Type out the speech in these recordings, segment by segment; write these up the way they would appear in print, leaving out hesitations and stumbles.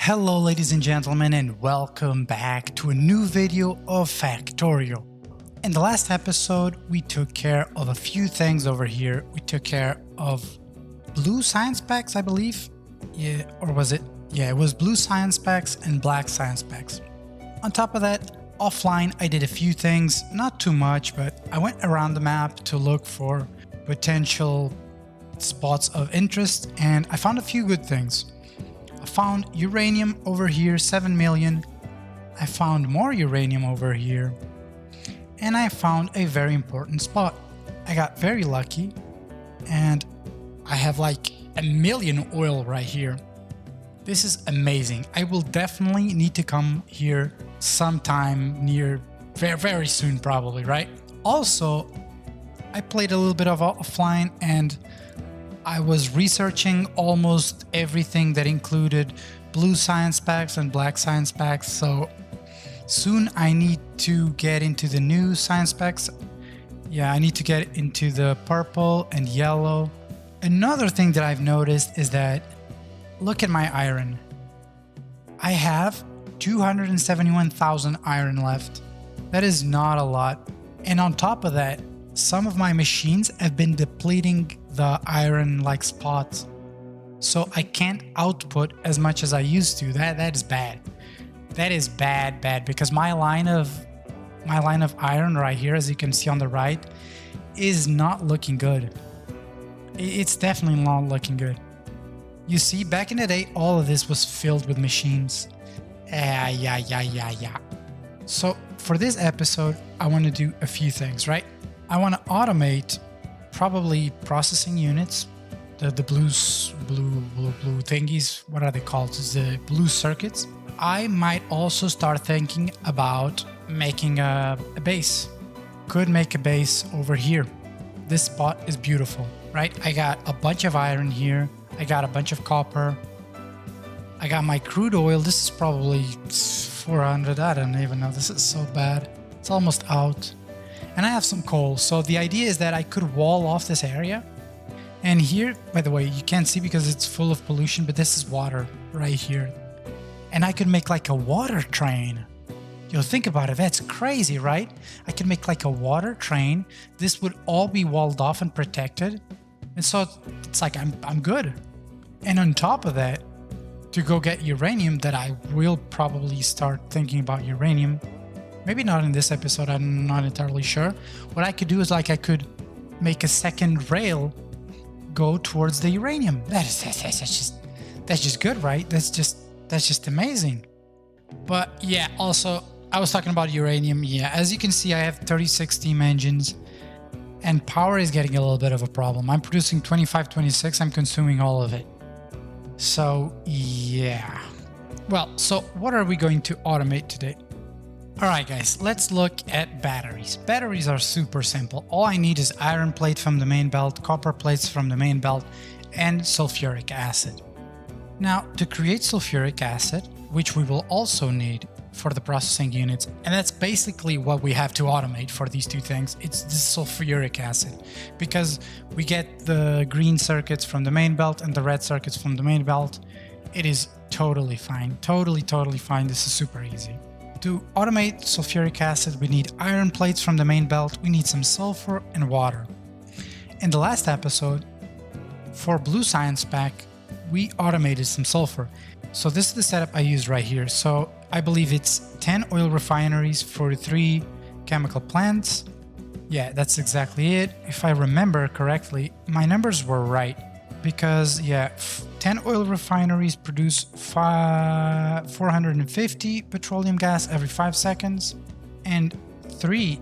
Hello ladies and gentlemen, and welcome back to a new video of Factorio. In the last episode we took care of a few things over here. We took care of blue science packs, I believe. Yeah, or was it? Yeah, it was blue science packs and black science packs. On top of that, offline I did a few things, not too much, but I went around the map to look for potential spots of interest and I found a few good things. I found uranium over here, 7 million. I found more uranium over here. And I found a very important spot. I got very lucky and I have like 1 million oil right here. This is amazing. I will definitely need to come here sometime near very soon probably, right? Also, I played a little bit of offline and I was researching almost everything that included blue science packs and black science packs, so soon I need to get into the new science packs. Yeah, I need to get into the purple and yellow. Another thing that I've noticed is that, look at my iron. I have 271,000 iron left. That is not a lot. And on top of that, some of my machines have been depleting the iron like spots, so I can't output as much as I used to. That is bad. That is bad because my line of iron right here, as you can see on the right, is not looking good. It's definitely not looking good. You see, back in the day, all of this was filled with machines. Yeah. So for this episode, I want to do a few things, right? I want to automate probably processing units, the blue thingies. What are they called? It's the blue circuits. I might also start thinking about making a base. Could make a base over here. This spot is beautiful, right? I got a bunch of iron here. I got a bunch of copper. I got my crude oil. This is probably 400. I don't even know. This is so bad. It's almost out. And I have some coal, so the idea is that I could wall off this area. And here, by the way, you can't see because it's full of pollution, but this is water right here. And I could make like a water train. Yo, think about it, that's crazy, right? I could make like a water train. This would all be walled off and protected. And so it's like I'm good. And on top of that, to go get uranium, that I will probably start thinking about uranium. Maybe not in this episode, I'm not entirely sure. What I could do is like I could make a second rail go towards the uranium. That's just good, right? That's just amazing. But yeah, also I was talking about uranium. Yeah, as you can see, I have 36 steam engines and power is getting a little bit of a problem. I'm producing 25-26, I'm consuming all of it. So yeah. Well, so what are we going to automate today? Alright guys, let's look at batteries. Batteries are super simple. All I need is iron plate from the main belt, copper plates from the main belt, and sulfuric acid. Now, to create sulfuric acid, which we will also need for the processing units, and that's basically what we have to automate for these two things, it's the sulfuric acid. Because we get the green circuits from the main belt and the red circuits from the main belt, it is totally fine. Totally fine. This is super easy. To automate sulfuric acid, we need iron plates from the main belt, we need some sulfur and water. In the last episode, for blue science pack, we automated some sulfur. So this is the setup I use right here. So I believe it's 10 oil refineries for 3 chemical plants. Yeah, that's exactly it. If I remember correctly, my numbers were right. Because yeah, 10 oil refineries produce 450 petroleum gas every 5 seconds, and 3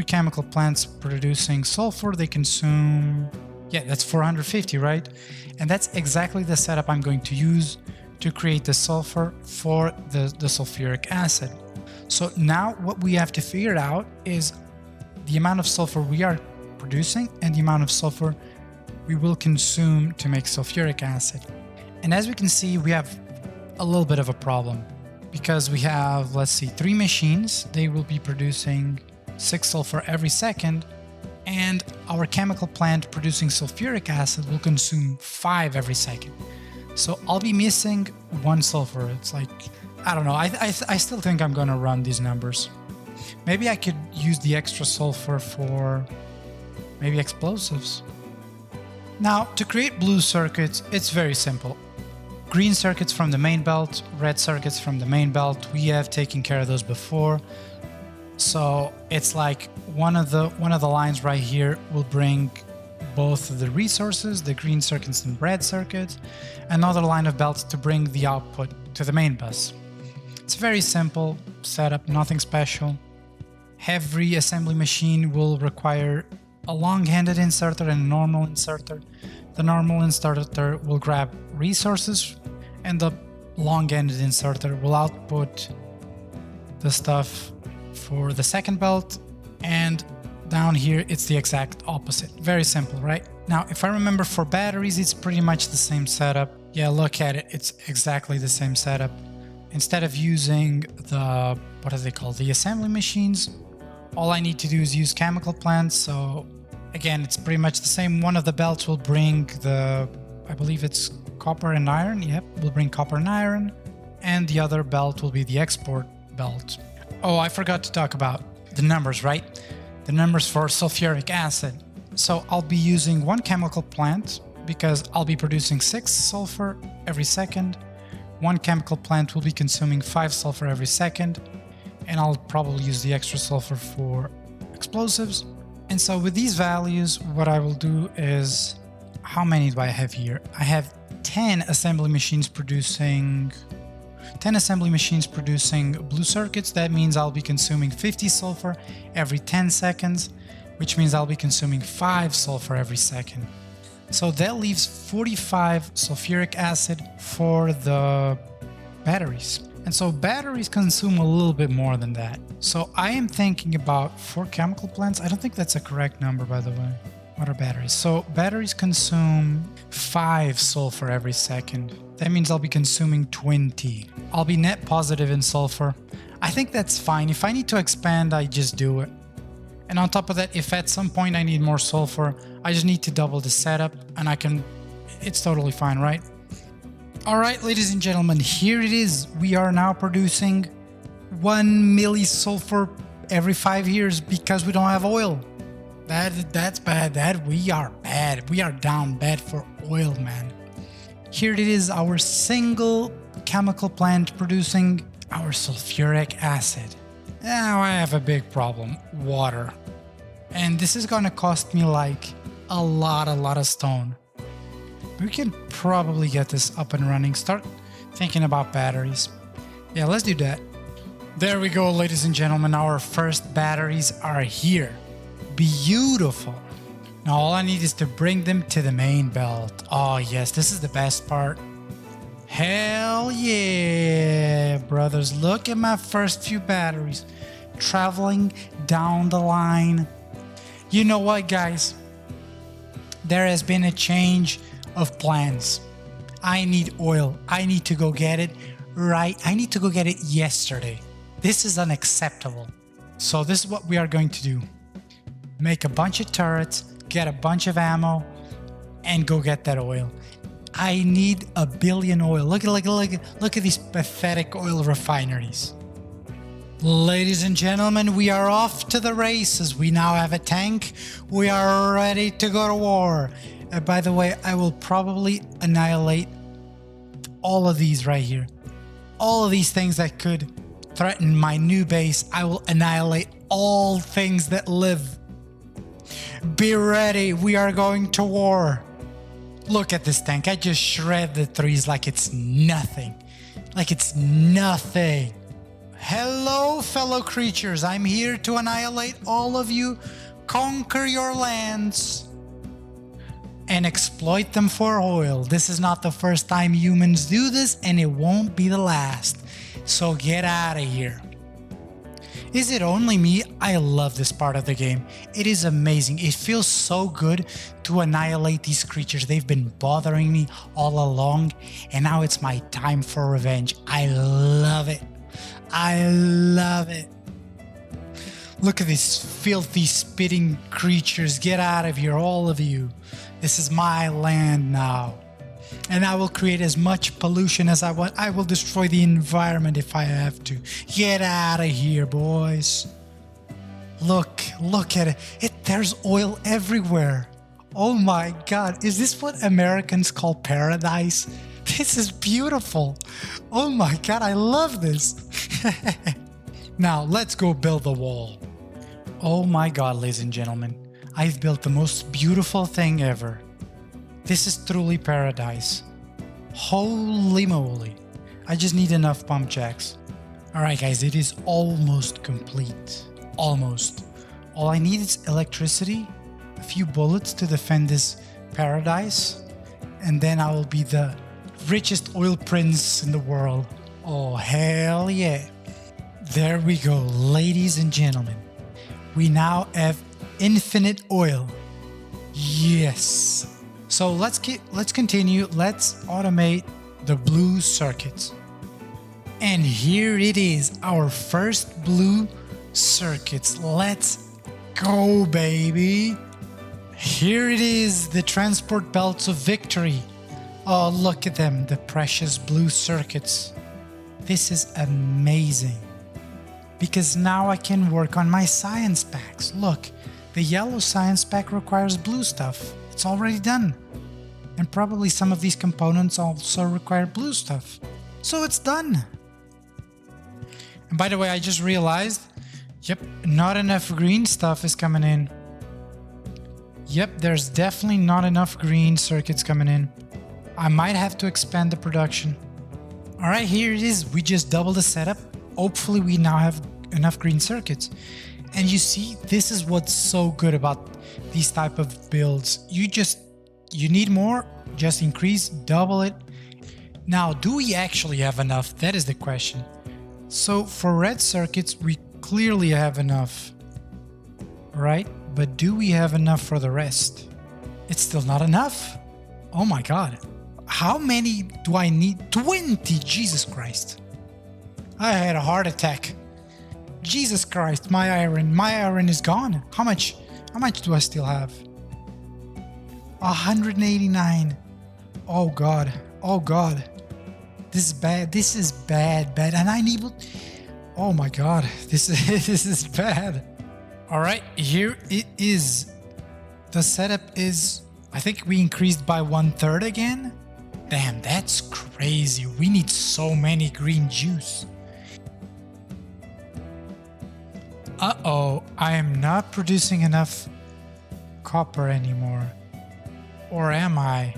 chemical plants producing sulfur, they consume, yeah, that's 450, right? And that's exactly the setup I'm going to use to create the sulfur for the sulfuric acid. So now what we have to figure out is the amount of sulfur we are producing and the amount of sulfur we will consume to make sulfuric acid. And as we can see, we have a little bit of a problem because we have, let's see, 3 machines. They will be producing 6 sulfur every second, and our chemical plant producing sulfuric acid will consume 5 every second. So I'll be missing 1 sulfur. It's like, I don't know. I still think I'm gonna run these numbers. Maybe I could use the extra sulfur for maybe explosives. Now, to create blue circuits, it's very simple. Green circuits from the main belt, red circuits from the main belt. We have taken care of those before. So it's like one of the lines right here will bring both of the resources, the green circuits and red circuits, another line of belts to bring the output to the main bus. It's very simple setup, nothing special. Every assembly machine will require a long-handed inserter and a normal inserter. The normal inserter will grab resources and the long-handed inserter will output the stuff for the second belt, and down here it's the exact opposite. Very simple, right? Now, if I remember, for batteries it's pretty much the same setup. Yeah, look at it, it's exactly the same setup. Instead of using the, what are they called, the assembly machines, all I need to do is use chemical plants. So again, it's pretty much the same. One of the belts will bring the, I believe it's copper and iron. Yep, we'll bring copper and iron. And the other belt will be the export belt. Oh, I forgot to talk about the numbers, right? The numbers for sulfuric acid. So I'll be using 1 chemical plant because I'll be producing 6 sulfur every second. 1 chemical plant will be consuming 5 sulfur every second. And I'll probably use the extra sulfur for explosives. And so with these values, what I will do is, how many do I have here? I have 10 assembly machines producing blue circuits. That means I'll be consuming 50 sulfur every 10 seconds, which means I'll be consuming 5 sulfur every second. So that leaves 45 sulfuric acid for the batteries. And so batteries consume a little bit more than that. So I am thinking about 4 chemical plants. I don't think that's a correct number, by the way. What are batteries? So batteries consume 5 sulfur every second. That means I'll be consuming 20. I'll be net positive in sulfur. I think that's fine. If I need to expand, I just do it. And on top of that, if at some point I need more sulfur, I just need to double the setup and it's totally fine, right? All right, ladies and gentlemen, here it is. We are now producing 1 millisulfur every 5 years because we don't have oil. That's bad. We are bad. We are down bad for oil, man. Here it is, our single chemical plant producing our sulfuric acid. Now I have a big problem, water. And this is gonna cost me like a lot of stone. We can probably get this up and running. Start thinking about batteries. Yeah, let's do that. There we go, ladies and gentlemen. Our first batteries are here. Beautiful. Now all I need is to bring them to the main belt. Oh yes, this is the best part. Hell yeah, brothers. Look at my first few batteries traveling down the line. You know what, guys? There has been a change of plans. I need oil. I need to go get it right. I need to go get it yesterday. This is unacceptable. So this is what we are going to do. Make a bunch of turrets, get a bunch of ammo, and go get that oil. I need 1 billion oil. Look at these pathetic oil refineries. Ladies and gentlemen, we are off to the races. We now have a tank. We are ready to go to war. By the way, I will probably annihilate all of these right here. All of these things that could threaten my new base. I will annihilate all things that live. Be ready. We are going to war. Look at this tank. I just shred the trees like it's nothing. Like it's nothing. Hello, fellow creatures. I'm here to annihilate all of you, conquer your lands, and exploit them for oil. This is not the first time humans do this, and it won't be the last. So get out of here. Is it only me? I love this part of the game. It is amazing. It feels so good to annihilate these creatures. They've been bothering me all along, and now it's my time for revenge. I love it. I love it. Look at these filthy, spitting creatures. Get out of here, all of you. This is my land now. and I will create as much pollution as I want. I will destroy the environment if I have to. Get out of here, boys. Look at it. There's oil everywhere. Oh my God. Is this what Americans call paradise? This is beautiful. Oh my God, I love this. Now, let's go build the wall. Oh my God, ladies and gentlemen. I've built the most beautiful thing ever. This is truly paradise. Holy moly. I just need enough pump jacks. Alright guys, it is almost complete. Almost. All I need is electricity, a few bullets to defend this paradise, and then I will be the richest oil prince in the world. Oh, hell yeah. There we go, ladies and gentlemen. We now have infinite oil. Yes. So let's continue. Let's automate the blue circuits. And here it is, our first blue circuits. Let's go, baby. Here it is, the transport belts of victory. Oh, look at them, the precious blue circuits. This is amazing. Because now I can work on my science packs. Look, the yellow science pack requires blue stuff. It's already done. And probably some of these components also require blue stuff. So it's done. And by the way, I just realized, yep, not enough green stuff is coming in. Yep, there's definitely not enough green circuits coming in. I might have to expand the production. All right, here it is. We just doubled the setup. Hopefully we now have enough green circuits. And you see, this is what's so good about these type of builds. You need more, just increase, double it. Now, do we actually have enough? That is the question. So for red circuits, we clearly have enough, right? But do we have enough for the rest? It's still not enough. Oh my God. How many do I need? 20, Jesus Christ. I had a heart attack. Jesus Christ, my iron is gone. How much do I still have? 189. Oh God. This is bad. And I need, oh my God, this is bad. All right, here it is. The setup is, I think we increased by 1/3 again. Damn, that's crazy. We need so many green juice. Uh-oh, I am not producing enough copper anymore. Or am I?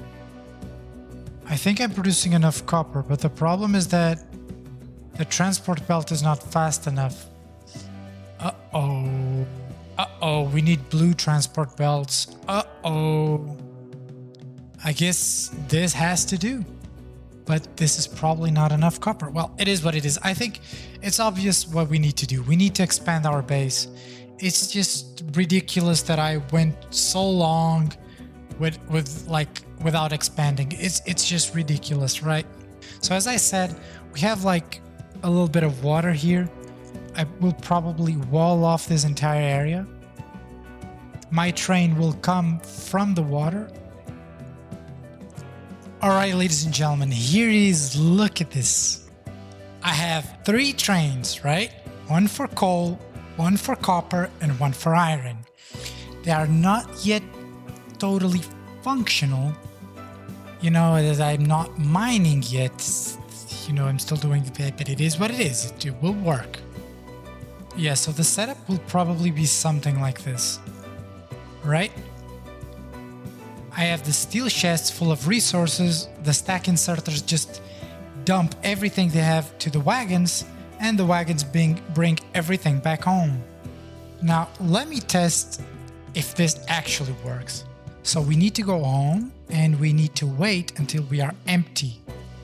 I think I'm producing enough copper, but the problem is that the transport belt is not fast enough. Uh-oh, we need blue transport belts. Uh-oh. I guess this has to do. But this is probably not enough copper. Well, it is what it is. I think it's obvious what we need to do. We need to expand our base. It's just ridiculous that I went so long without expanding. It's just ridiculous, right? So as I said, we have like a little bit of water here. I will probably wall off this entire area. My train will come from the water. All right, ladies and gentlemen, here it is. Look at this. I have 3 trains, right? One for coal, one for copper, and one for iron. They are not yet totally functional. You know, as I'm not mining yet. You know, I'm still doing it, but it is what it is. It will work. Yeah, so the setup will probably be something like this, right? I have the steel chests full of resources. The stack inserters just dump everything they have to the wagons, and the wagons bring everything back home. Now, let me test if this actually works. So we need to go home, and we need to wait until we are empty.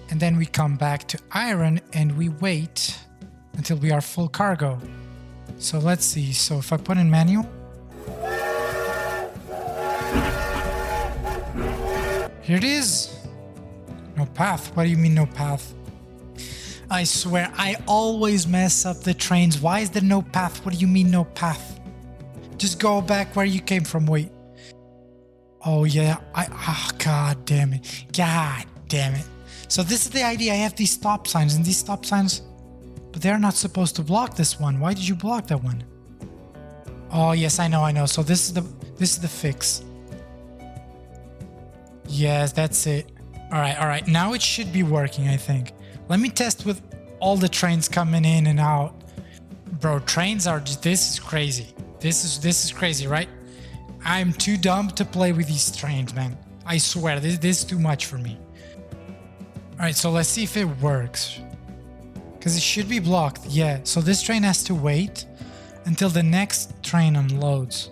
And then we come back to iron, and we wait until we are full cargo. So let's see. So if I put in manual, here it is. No path. What do you mean no path? I swear, I always mess up the trains. Why is there no path? What do you mean no path? Just go back where you came from. Wait. Oh yeah. God damn it. God damn it. So this is the idea. I have these stop signs, and these stop signs, but they're not supposed to block this one. Why did you block that one? Oh yes, I know. So this is the fix. Yes, that's it. All right. Now it should be working, I think. Let me test with all the trains coming in and out. Bro, trains are just, this is crazy. This is crazy, right? I'm too dumb to play with these trains, man. I swear, this is too much for me. All right, so let's see if it works. Because it should be blocked, yeah. So this train has to wait until the next train unloads.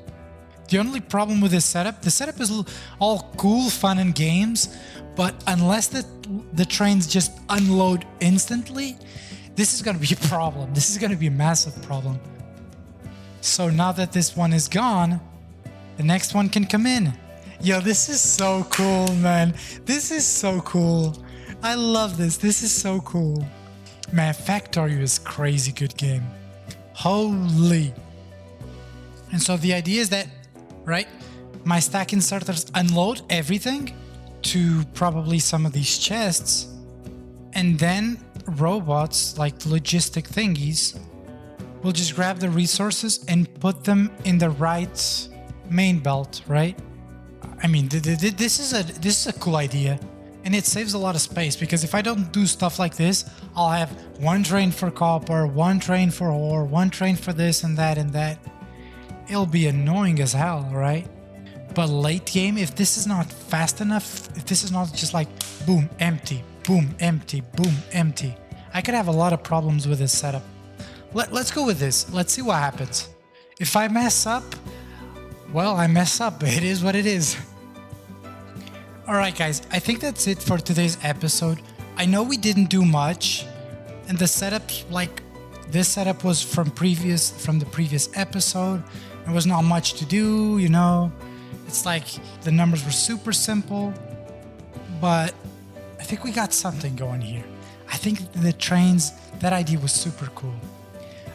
The only problem with this setup, the setup is all cool, fun and games, but unless the trains just unload instantly, this is gonna be a problem. This is gonna be a massive problem. So now that this one is gone, the next one can come in. Yo, this is so cool, man. This is so cool. I love this. This is so cool. Man, Factorio is a crazy good game. Holy. And so the idea is that, right, my stack inserters unload everything to probably some of these chests, and then robots, like logistic thingies, will just grab the resources and put them in the right main belt, right? I mean, this is a cool idea, and it saves a lot of space, because if I don't do stuff like this, I'll have one train for copper, one train for ore, one train for this and that and that. It'll be annoying as hell, right? But late game, if this is not fast enough, if this is not just like boom, empty, boom, empty, boom, empty, I could have a lot of problems with this setup. Let's go with this. Let's see what happens. If I mess up, well, I mess up. It is what it is. Alright guys, I think that's it for today's episode. I know we didn't do much, and the setup, like this setup was from the previous episode. There was not much to do, you know. It's like the numbers were super simple, but I think we got something going here. I think the trains, that idea was super cool.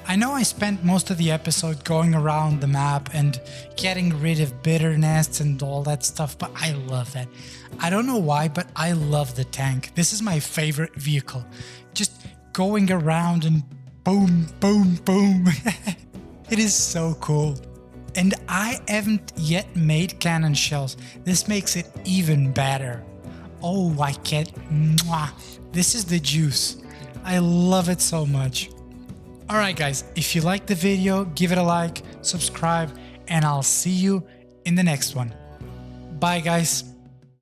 I know I spent most of the episode going around the map and getting rid of bitter nests and all that stuff, but I love that. I don't know why, but I love the tank. This is my favorite vehicle. Just going around and boom, boom, boom. It is so cool. And I haven't yet made cannon shells. This makes it even better. Oh, I can't. Mwah. This is the juice. I love it so much. Alright guys, if you liked the video, give it a like, subscribe, and I'll see you in the next one. Bye guys.